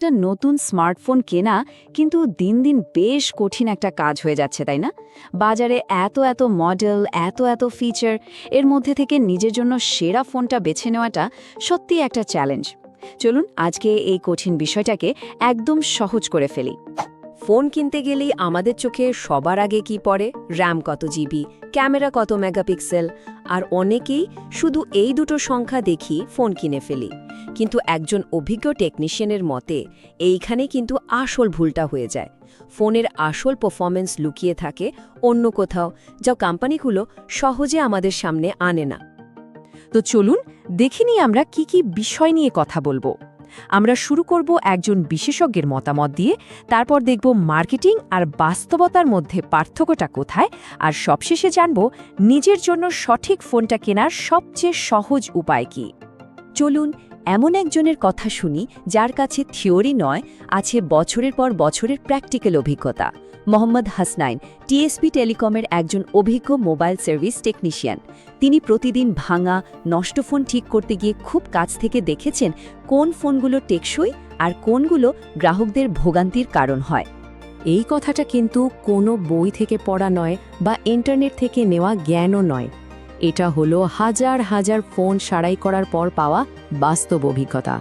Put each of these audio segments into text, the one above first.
একটা নতুন স্মার্টফোন কেনা কিন্তু দিন দিন বেশ কঠিন একটা কাজ হয়ে যাচ্ছে, তাই না? বাজারে এত এত মডেল, এত এত ফিচার, এর মধ্যে থেকে নিজের জন্য সেরা ফোনটা বেছে নেওয়াটা সত্যি একটা চ্যালেঞ্জ। চলুন আজকে এই কঠিন বিষয়টাকে একদম সহজ করে ফেলি। ফোন কিনতে গেলেই আমাদের চোখে সবার আগে কি পড়ে? র্যাম কত জিবি, ক্যামেরা কত মেগাপিক্সেল, আর অনেকেই শুধু এই দুটো সংখ্যা দেখি ফোন কিনে ফেলি। কিন্তু একজন অভিজ্ঞ টেকনিশিয়ানের মতে এইখানে কিন্তু আসল ভুলটা হয়ে যায়। ফোনের আসল পারফরম্যান্স লুকিয়ে থাকে অন্য কোথাও, যা কোম্পানিগুলো সহজে আমাদের সামনে আনে না। তো চলুন দেখে নিই আমরা কি কি বিষয় নিয়ে কথা বলবো। আমরা শুরু করব একজন বিশেষজ্ঞের মতামত দিয়ে, তারপর দেখব মার্কেটিং আর বাস্তবতার মধ্যে পার্থক্যটা কোথায়, আর সবশেষে জানব নিজের জন্য সঠিক ফোনটা কেনার সবচেয়ে সহজ উপায় কি। চলুন এমন একজনের কথা শুনি যার কাছে থিওরি নয়, আছে বছরের পর বছরের প্র্যাকটিক্যাল অভিজ্ঞতা। মোহাম্মদ হাসনাইন টিএসপি টেলিকমের একজন অভিজ্ঞ মোবাইল সার্ভিস টেকনিশিয়ান। তিনি প্রতিদিন ভাঙা নষ্ট ফোন ঠিক করতে গিয়ে খুব কাছ থেকে দেখেছেন কোন ফোনগুলো টেকসই আর কোনগুলো গ্রাহকদের ভোগান্তির কারণ হয়। এই কথাটা কিন্তু কোনো বই থেকে পড়া নয় বা ইন্টারনেট থেকে নেওয়া জ্ঞানও নয়। এটা হলো হাজার হাজার ফোন সারাই করার পর পাওয়া বাস্তব অভিজ্ঞতা।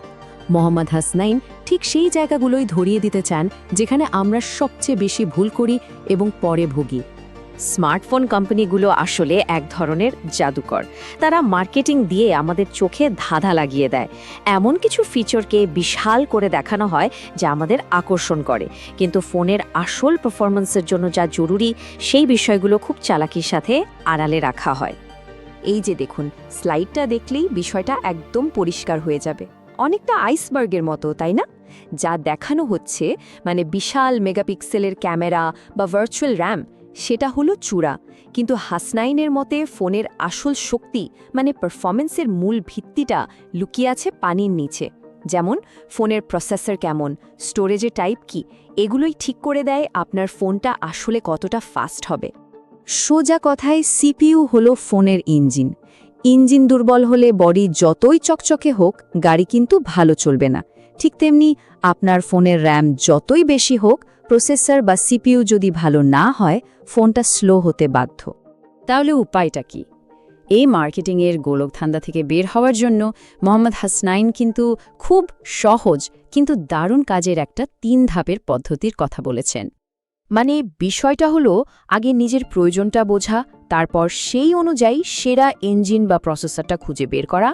মোহাম্মদ হাসনাইন ঠিক সেই জায়গাগুলোই ধরিয়ে দিতে চান যেখানে আমরা সবচেয়ে বেশি ভুল করি এবং পরে ভুগি। স্মার্টফোন কোম্পানিগুলো আসলে এক ধরনের জাদুকর। তারা মার্কেটিং দিয়ে আমাদের চোখে ধাঁধা লাগিয়ে দেয়। এমন কিছু ফিচারকে বিশাল করে দেখানো হয় যা আমাদের আকর্ষণ করে, কিন্তু ফোনের আসল পারফরম্যান্সের জন্য যা জরুরি সেই বিষয়গুলো খুব চালাকির সাথে আড়ালে রাখা হয়। এই যে দেখুন, স্লাইডটা দেখলেই বিষয়টা একদম পরিষ্কার হয়ে যাবে। অনেকটা আইসবার্গের মতো, তাই না? যা দেখানো হচ্ছে মানে বিশাল মেগাপিক্সেলের ক্যামেরা বা ভার্চুয়াল র্যাম, সেটা হলো চূড়া। কিন্তু হাসনাইনের মতে ফোনের আসল শক্তি মানে পারফরমেন্সের মূল ভিত্তিটা লুকিয়ে আছে পানির নিচে। যেমন ফোনের প্রসেসর কেমন, স্টোরেজের টাইপ কি, এগুলোই ঠিক করে দেয় আপনার ফোনটা আসলে কতটা ফাস্ট হবে। সোজা কথায় সিপিইউ হলো ফোনের ইঞ্জিন। ইঞ্জিন দুর্বল হলে বডি যতই চকচকে হোক, গাড়ি কিন্তু ভালো চলবে না। ঠিক তেমনি আপনার ফোনের র্যাম যতই বেশি হোক, প্রসেসর বা সিপিইউ যদি ভালো না হয়, ফোনটা স্লো হতে বাধ্য। তাহলে উপায়টা কি? এই মার্কেটিংয়ের গোলকধান্দা থেকে বের হওয়ার জন্য মোহাম্মদ হাসনাইন কিন্তু খুব সহজ কিন্তু দারুণ কাজের একটা 3 ধাপের পদ্ধতির কথা বলেছেন। মানে বিষয়টা হলো আগে নিজের প্রয়োজনটা বোঝা, তারপর সেই অনুযায়ী সেরা ইঞ্জিন বা প্রসেসরটা খুঁজে বের করা,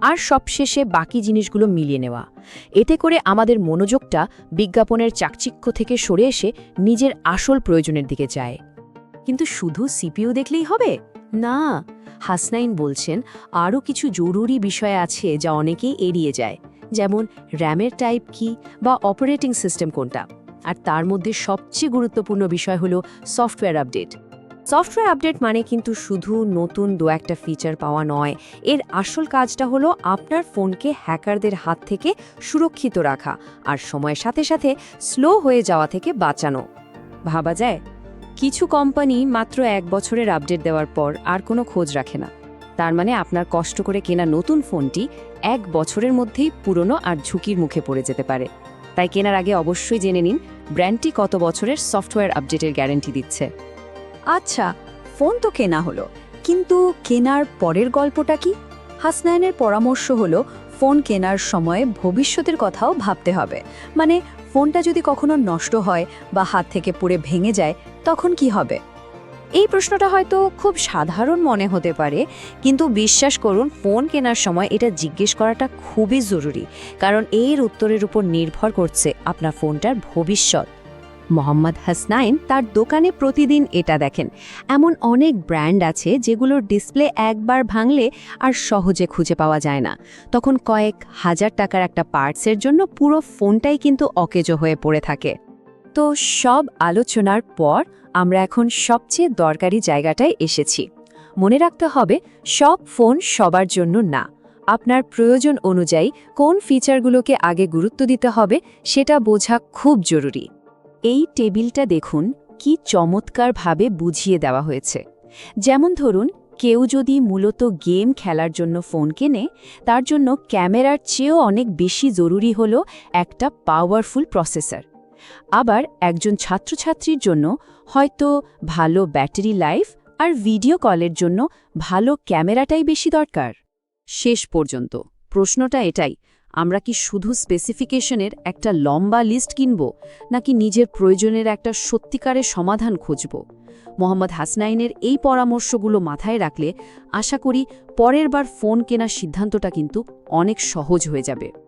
আর সবশেষে বাকি জিনিসগুলো মিলিয়ে নেওয়া। এতে করে আমাদের মনোযোগটা বিজ্ঞাপনের চাকচিক্য থেকে সরে এসে নিজের আসল প্রয়োজনের দিকে যায়। কিন্তু শুধু সিপিইউ দেখলেই হবে না। হাসনাইন বলছেন আরও কিছু জরুরি বিষয় আছে যা অনেকেই এড়িয়ে যায়, যেমন র্যামের টাইপ কি বা অপারেটিং সিস্টেম কোনটা। আর তার মধ্যে সবচেয়ে গুরুত্বপূর্ণ বিষয় হলো সফটওয়্যার আপডেট। সফটওয়্যার আপডেট মানে কিন্তু শুধু নতুন একটা ফিচার পাওয়া নয়। এর আসল কাজটা হলো আপনার ফোনকে হ্যাকারদের হাত থেকে সুরক্ষিত রাখা আর সময়ের সাথে সাথে স্লো হয়ে যাওয়া থেকে বাঁচানো। ভাবা যায়, কিছু কোম্পানি মাত্র 1 বছরের আপডেট দেওয়ার পর আর কোনো খোঁজ রাখে না। তার মানে আপনার কষ্ট করে কেনা নতুন ফোনটি 1 বছরের মধ্যেই পুরনো আর ঝুঁকির মুখে পড়ে যেতে পারে। তাই কেনার আগে অবশ্যই জেনে নিন ব্র্যান্ডটি কত বছরের সফটওয়্যার আপডেটের গ্যারান্টি দিচ্ছে। আচ্ছা, ফোন তো কেনা হলো, কিন্তু কেনার পরের গল্পটা কি? হাসনাইনের পরামর্শ হলো ফোন কেনার সময় ভবিষ্যতের কথাও ভাবতে হবে। মানে ফোনটা যদি কখনো নষ্ট হয় বা হাত থেকে পড়ে ভেঙে যায়, তখন কি হবে? এই প্রশ্নটা হয়তো খুব সাধারণ মনে হতে পারে, কিন্তু বিশ্বাস করুন ফোন কেনার সময় এটা জিজ্ঞেস করাটা খুবই জরুরি, কারণ এর উত্তরের উপর নির্ভর করছে আপনার ফোনটার ভবিষ্যৎ। মোহাম্মদ হাসনাইন তার দোকানে প্রতিদিন এটা দেখেন। এমন অনেক ব্র্যান্ড আছে যেগুলোর ডিসপ্লে একবার ভাঙলে আর সহজে খুঁজে পাওয়া যায় না। তখন কয়েক হাজার টাকার একটা পার্টসের জন্য পুরো ফোনটাই কিন্তু অকেজো হয়ে পড়ে থাকে। তো সব আলোচনার পর আমরা এখন সবচেয়ে দরকারি জায়গাটায় এসেছি। মনে রাখতে হবে সব ফোন সবার জন্য না। আপনার প্রয়োজন অনুযায়ী কোন ফিচারগুলোকে আগে গুরুত্ব দিতে হবে সেটা বোঝা খুব জরুরি। এই টেবিলটা দেখুন কি চমৎকারভাবে বুঝিয়ে দেওয়া হয়েছে। যেমন ধরুন কেউ যদি মূলত গেম খেলার জন্য ফোন কেনে, তার জন্য ক্যামেরার চেয়েও অনেক বেশি জরুরি হলো একটা পাওয়ারফুল প্রসেসর। আবার একজন ছাত্রছাত্রীর জন্য হয়তো ভালো ব্যাটারি লাইফ আর ভিডিও কলের জন্য ভালো ক্যামেরাটাই বেশি দরকার। শেষ পর্যন্ত প্রশ্নটা এটাই, আমরা কি শুধু স্পেসিফিকেশনের একটা লম্বা লিস্ট কিনব, নাকি নিজের প্রয়োজনের একটা সত্যিকারের সমাধান খুঁজব? মোহাম্মদ হাসনাইনের এই পরামর্শগুলো মাথায় রাখলে আশা করি পরের বার ফোন কেনার সিদ্ধান্তটা কিন্তু অনেক সহজ হয়ে যাবে।